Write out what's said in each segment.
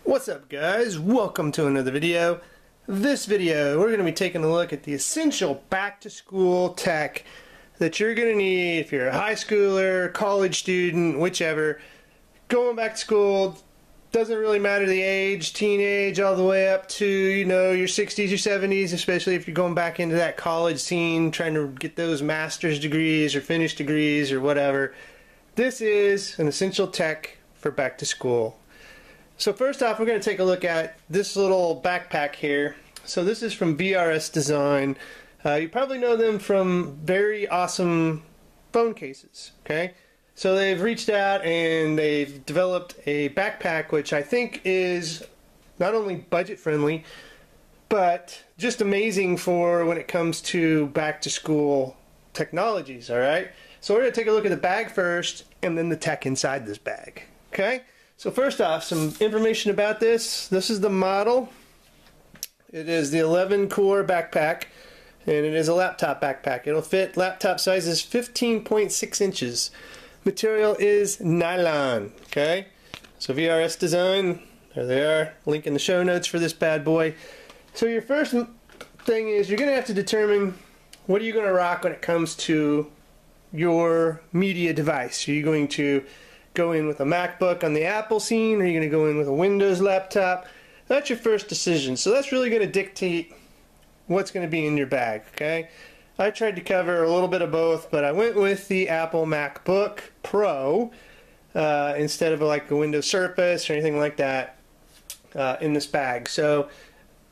What's up guys, welcome to another video. This video we're going to be taking a look at the essential back to school tech that you're going to need if you're a high schooler, college student, whichever. Going back to school, doesn't really matter the age, teenage all the way up to, you know, your 60s or 70s, especially if you're going back into that college scene trying to get those master's degrees or finish degrees or whatever. This is an essential tech for back to school. So first off, we're going to take a look at this little backpack here. So this is from VRS Design. You probably know them from very awesome phone cases, okay? So they've reached out and they've developed a backpack which I think is not only budget friendly, but just amazing for when it comes to back to school technologies, alright? So we're going to take a look at the bag first and then the tech inside this bag, okay? So first off, some information about this. This is the model. It is the 11 core backpack, and it is a laptop backpack. It'll fit laptop sizes 15.6 inches. Material is nylon, okay? So VRS Design, there they are. Link in the show notes for this bad boy. So your first thing is you're going to have to determine what are you going to rock when it comes to your media device. Are you going to go in with a MacBook on the Apple scene, or are you going to go in with a Windows laptop? That's your first decision. So that's really going to dictate what's going to be in your bag, okay? I tried to cover a little bit of both, but I went with the Apple MacBook Pro instead of like a Windows Surface or anything like that in this bag. So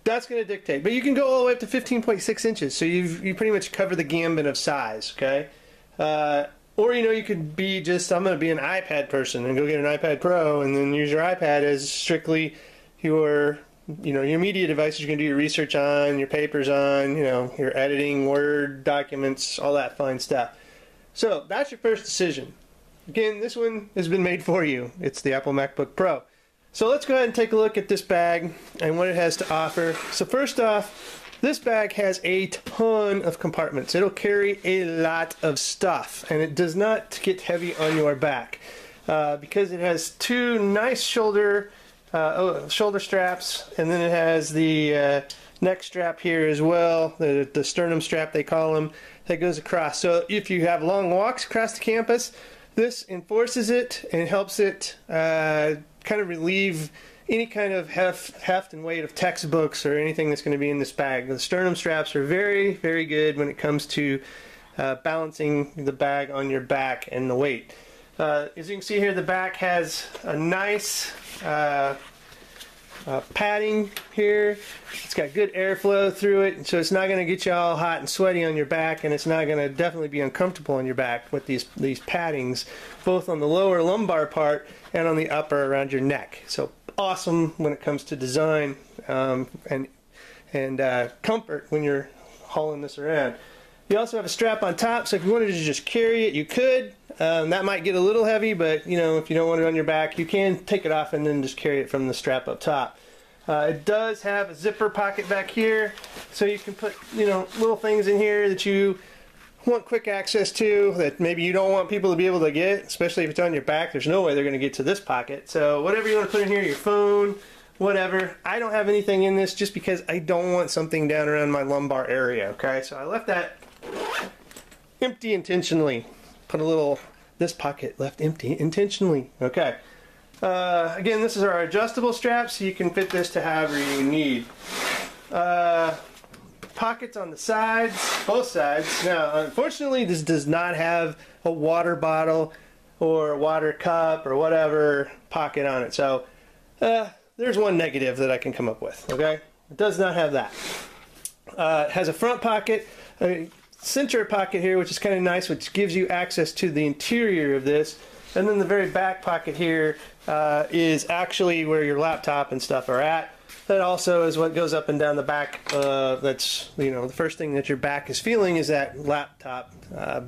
that's going to dictate. But you can go all the way up to 15.6 inches, so you pretty much cover the gambit of size, okay? Or, you know, you could be just, I'm going to be an iPad person and go get an iPad Pro and then use your iPad as strictly your, you know, your media device you're going to do your research on, your papers on, you know, your editing, Word, documents, all that fine stuff. So that's your first decision. Again, this one has been made for you. It's the Apple MacBook Pro. So let's go ahead and take a look at this bag and what it has to offer. So first off, this bag has a ton of compartments. It'll carry a lot of stuff, and it does not get heavy on your back because it has two nice shoulder straps, and then it has the neck strap here as well, the sternum strap they call them, that goes across. So if you have long walks across the campus, this enforces it and helps it kind of relieve any kind of heft and weight of textbooks or anything that's going to be in this bag. The sternum straps are very, very good when it comes to balancing the bag on your back and the weight. As you can see here, the back has a nice padding here. It's got good airflow through it, so it's not going to get you all hot and sweaty on your back, and it's not going to definitely be uncomfortable on your back with these paddings, both on the lower lumbar part and on the upper around your neck. So awesome when it comes to design and comfort when you're hauling this around. You also have a strap on top, so if you wanted to just carry it, you could. That might get a little heavy, but you know, if you don't want it on your back, you can take it off and then just carry it from the strap up top. It does have a zipper pocket back here, so you can put, you know, little things in here that you want quick access to that maybe you don't want people to be able to get, especially if it's on your back. There's no way they're going to get to this pocket. So whatever you want to put in here, your phone, whatever. I don't have anything in this just because I don't want something down around my lumbar area, okay? So I left that empty intentionally. Put a little, this pocket left empty intentionally, okay? Again, this is our adjustable strap, so you can fit this to however you need. Pockets on the sides, both sides. Now, unfortunately, this does not have a water bottle or a water cup or whatever pocket on it. So, there's one negative that I can come up with, okay? It does not have that. It has a front pocket, a center pocket here, which is kind of nice, which gives you access to the interior of this. And then the very back pocket here is actually where your laptop and stuff are at. That also is what goes up and down the back. That's, you know, the first thing that your back is feeling is that laptop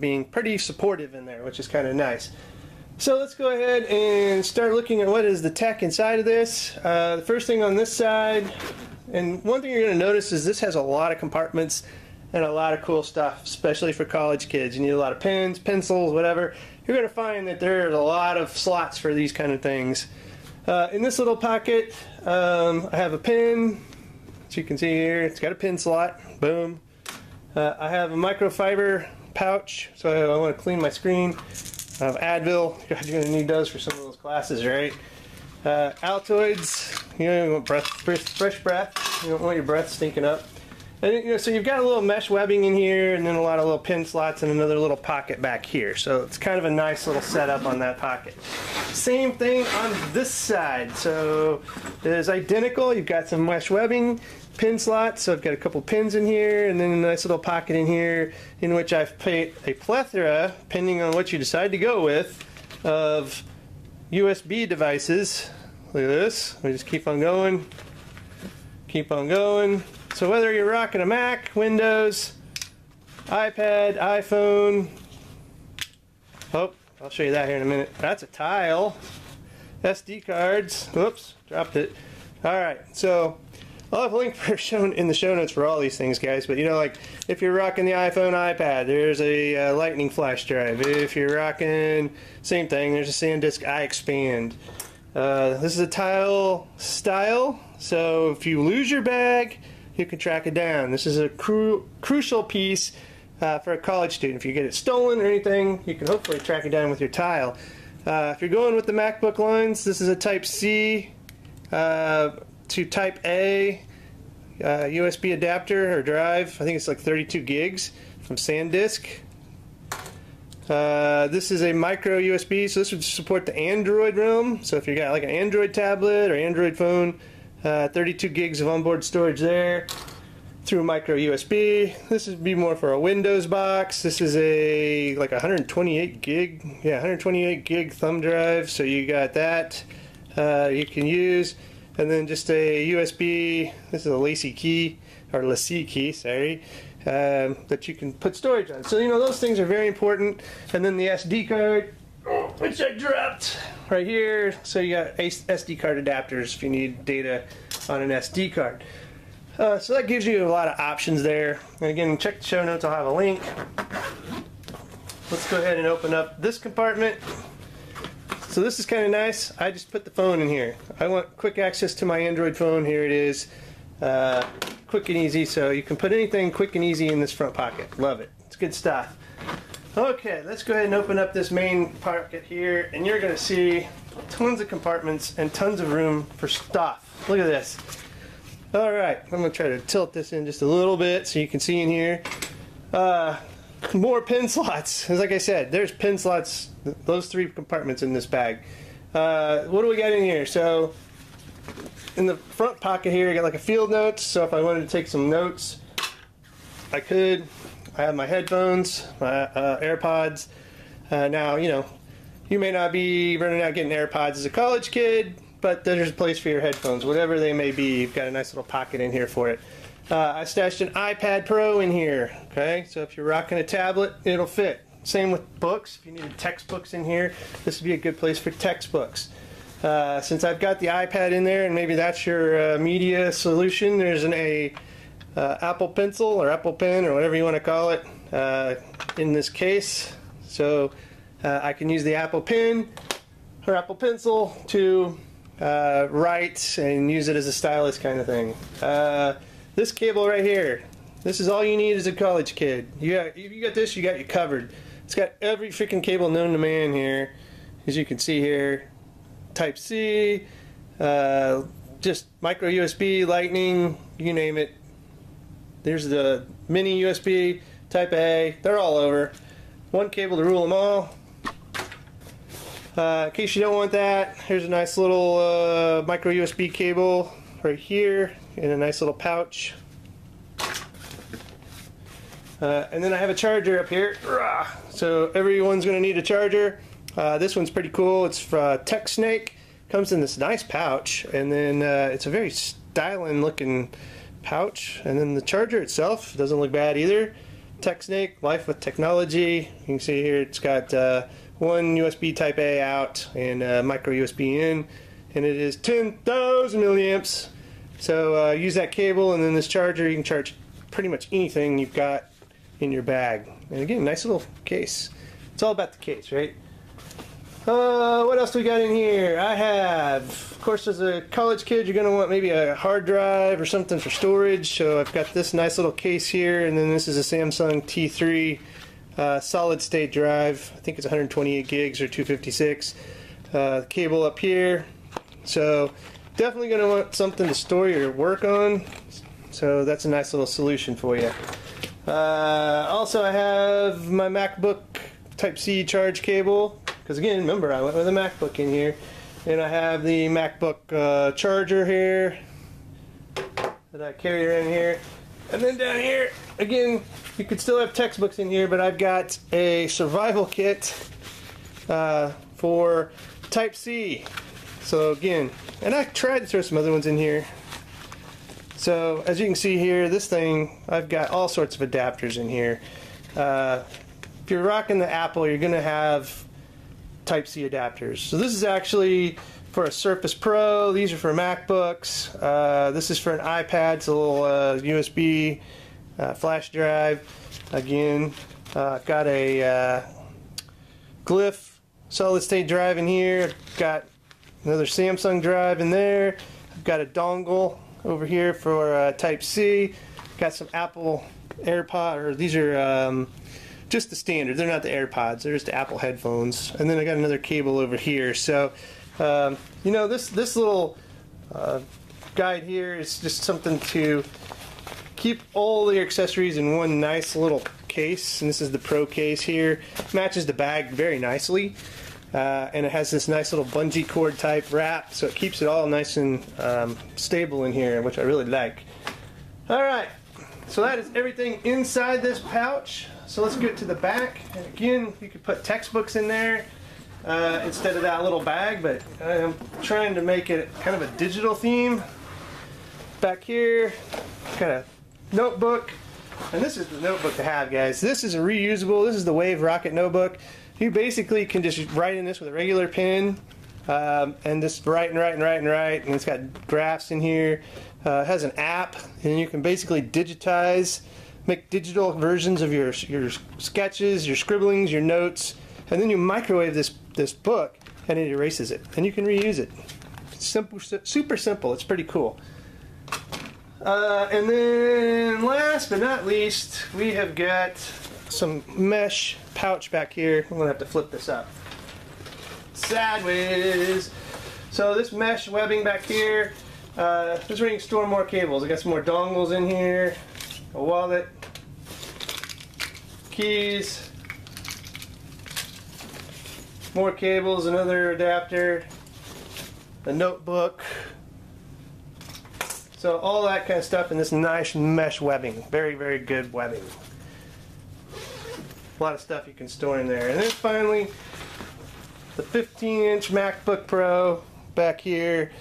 being pretty supportive in there, which is kind of nice. So let's go ahead and start looking at what is the tech inside of this. The first thing on this side, and one thing you're going to notice is this has a lot of compartments. and a lot of cool stuff, especially for college kids. You need a lot of pens, pencils, whatever. You're going to find that there's a lot of slots for these kind of things. In this little pocket, I have a pen, as you can see here. It's got a pen slot. Boom. I have a microfiber pouch, so I want to clean my screen. I have Advil. God, you're going to need those for some of those classes, right? Altoids. You know, you want fresh breath. You don't want your breath stinking up. And, you know, so you've got a little mesh webbing in here, and then a lot of little pin slots, and another little pocket back here. So it's kind of a nice little setup on that pocket. Same thing on this side. So it is identical. You've got some mesh webbing, pin slots. So I've got a couple pins in here, and then a nice little pocket in here, in which I've put a plethora, depending on what you decide to go with, of USB devices. Look at this. We just keep on going. Keep on going. So whether you're rocking a Mac, Windows, iPad, iPhone, oh, I'll show you that here in a minute. That's a tile. SD cards. Whoops, dropped it. Alright, so I'll have a link shown in the show notes for all these things, guys. But you know, like if you're rocking the iPhone, iPad, there's a lightning flash drive. If you're rocking, same thing, there's a SanDisk iExpand. This is a tile style, so if you lose your bag, you can track it down. This is a crucial piece for a college student. If you get it stolen or anything, you can hopefully track it down with your tile. If you're going with the MacBook lines, this is a Type C to Type A USB adapter or drive. I think it's like 32 gigs from SanDisk. This is a micro USB, so this would support the Android realm. So if you got like an Android tablet or Android phone, 32 gigs of onboard storage there through micro USB. This would be more for a Windows box. This is a like 128 gig, 128 gig thumb drive. So you got that you can use, and then just a USB. This is a LaCie key, sorry. That you can put storage on. So you know those things are very important. And then the SD card, which I dropped right here. So you got SD card adapters if you need data on an SD card. So that gives you a lot of options there. And again, check the show notes. I'll have a link. Let's go ahead and open up this compartment. So this is kind of nice. I just put the phone in here. I want quick access to my Android phone. Here it is. Quick and easy. So you can put anything quick and easy in this front pocket. Love it. It's good stuff. Okay, let's go ahead and open up this main pocket here, and you're going to see tons of compartments and tons of room for stuff. Look at this. Alright, I'm going to try to tilt this in just a little bit so you can see in here. More pin slots. As like I said, there's pin slots, those 3 compartments in this bag. What do we got in here? So, in the front pocket here, I got like a field notes, so if I wanted to take some notes, I could. I have my headphones, my AirPods. Now, you know, you may not be running out getting AirPods as a college kid, but there's a place for your headphones, whatever they may be. You've got a nice little pocket in here for it. I stashed an iPad Pro in here, okay? So if you're rocking a tablet, it'll fit. Same with books. If you needed textbooks in here, this would be a good place for textbooks. Since I've got the iPad in there, and maybe that's your media solution, there's an Apple Pencil or Apple Pen or whatever you want to call it in this case. So I can use the Apple Pen or Apple Pencil to write and use it as a stylus kind of thing. This cable right here, this is all you need as a college kid. If you got this, you got you covered. It's got every freaking cable known to man here, as you can see here. Type C, just micro USB, Lightning, you name it. There's the mini USB, Type A, they're all over. One cable to rule them all. In case you don't want that, here's a nice little micro USB cable right here in a nice little pouch. And then I have a charger up here. So everyone's going to need a charger. This one's pretty cool. It's from TechSnake. Comes in this nice pouch, and then it's a very styling looking pouch. And then the charger itself doesn't look bad either. TechSnake, life with technology. You can see here it's got one USB Type A out and micro USB in, and it is 10,000 milliamps. So use that cable, and then this charger you can charge pretty much anything you've got in your bag. And again, nice little case. It's all about the case, right? What else do we got in here? I have, of course, as a college kid, you're going to want maybe a hard drive or something for storage. So I've got this nice little case here, and then this is a Samsung T3 solid state drive. I think it's 128 gigs or 256. Cable up here. So definitely going to want something to store your work on. So that's a nice little solution for you. Also, I have my MacBook Type-C charge cable. Because again, remember, I went with a MacBook in here. And I have the MacBook charger here that I carry around here. And then down here, again, you could still have textbooks in here, but I've got a survival kit for Type-C. So again, and I tried to throw some other ones in here. So as you can see here, this thing, I've got all sorts of adapters in here. If you're rocking the Apple, you're going to have Type-C adapters. So this is actually for a Surface Pro. These are for MacBooks. This is for an iPad. It's a little USB flash drive. Again, I've got a Glyph solid state drive in here. I've got another Samsung drive in there. I've got a dongle over here for Type-C. Got some Apple AirPod, or these are just the standard. They're not the AirPods. They're just the Apple headphones. And then I got another cable over here. So, you know, this little guide here is just something to keep all the accessories in one nice little case. And this is the Pro case here. Matches the bag very nicely. And it has this nice little bungee cord type wrap, so it keeps it all nice and stable in here, which I really like. Alright, so that is everything inside this pouch. So let's get to the back. And again, you could put textbooks in there instead of that little bag, but I'm trying to make it kind of a digital theme. Back here, got a notebook, and this is the notebook to have, guys. This is a reusable, this is the Wave Rocket notebook. You basically can just write in this with a regular pen and just write and write and write and write, and it's got graphs in here. It has an app, and you can basically digitize, make digital versions of your sketches, your scribblings, your notes, and then you microwave this book, and it erases it, and you can reuse it. It's simple, super simple. It's pretty cool. And then last but not least, we have got some mesh pouch back here. I'm gonna have to flip this up sideways. So this mesh webbing back here, this is where you can store more cables. I got some more dongles in here, a wallet, keys, more cables, another adapter, a notebook. So all that kind of stuff in this nice mesh webbing. Very, very good webbing. A lot of stuff you can store in there. And then finally, the 15-inch MacBook Pro back here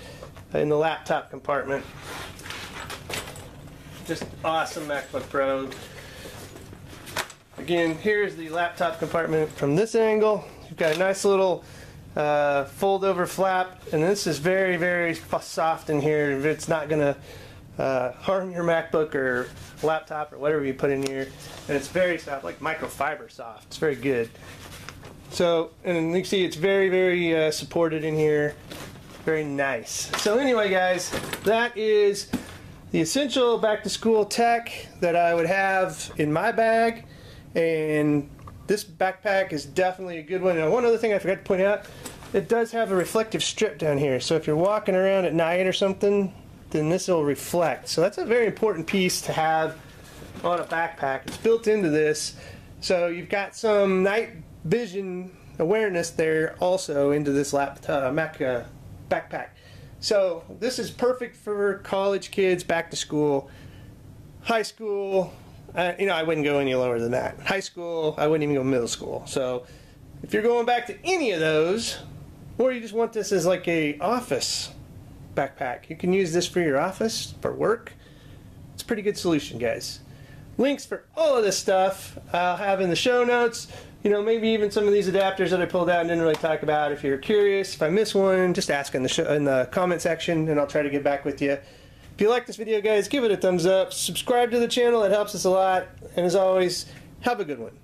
in the laptop compartment. Just awesome MacBook Pro. Again, here's the laptop compartment from this angle. You've got a nice little fold-over flap, and this is very, very soft in here. It's not going to harm your MacBook or laptop or whatever you put in here, and it's very soft, like microfiber soft. It's very good. So, and you can see it's very, very supported in here. Very nice. So anyway, guys, that is the essential back-to-school tech that I would have in my bag, and this backpack is definitely a good one. And one other thing I forgot to point out, it does have a reflective strip down here, so if you're walking around at night or something, then this will reflect. So that's a very important piece to have on a backpack. It's built into this, so you've got some night vision awareness there also into this backpack. So this is perfect for college kids, back to school, high school. You know, I wouldn't go any lower than that. High school, I wouldn't even go middle school. So if you're going back to any of those, or you just want this as like a office backpack, you can use this for your office, for work. It's a pretty good solution, guys. Links for all of this stuff I'll have in the show notes. You know, maybe even some of these adapters that I pulled out and didn't really talk about. If you're curious, if I miss one, just ask in the comment section, and I'll try to get back with you. If you like this video, guys, give it a thumbs up. Subscribe to the channel. It helps us a lot. And as always, have a good one.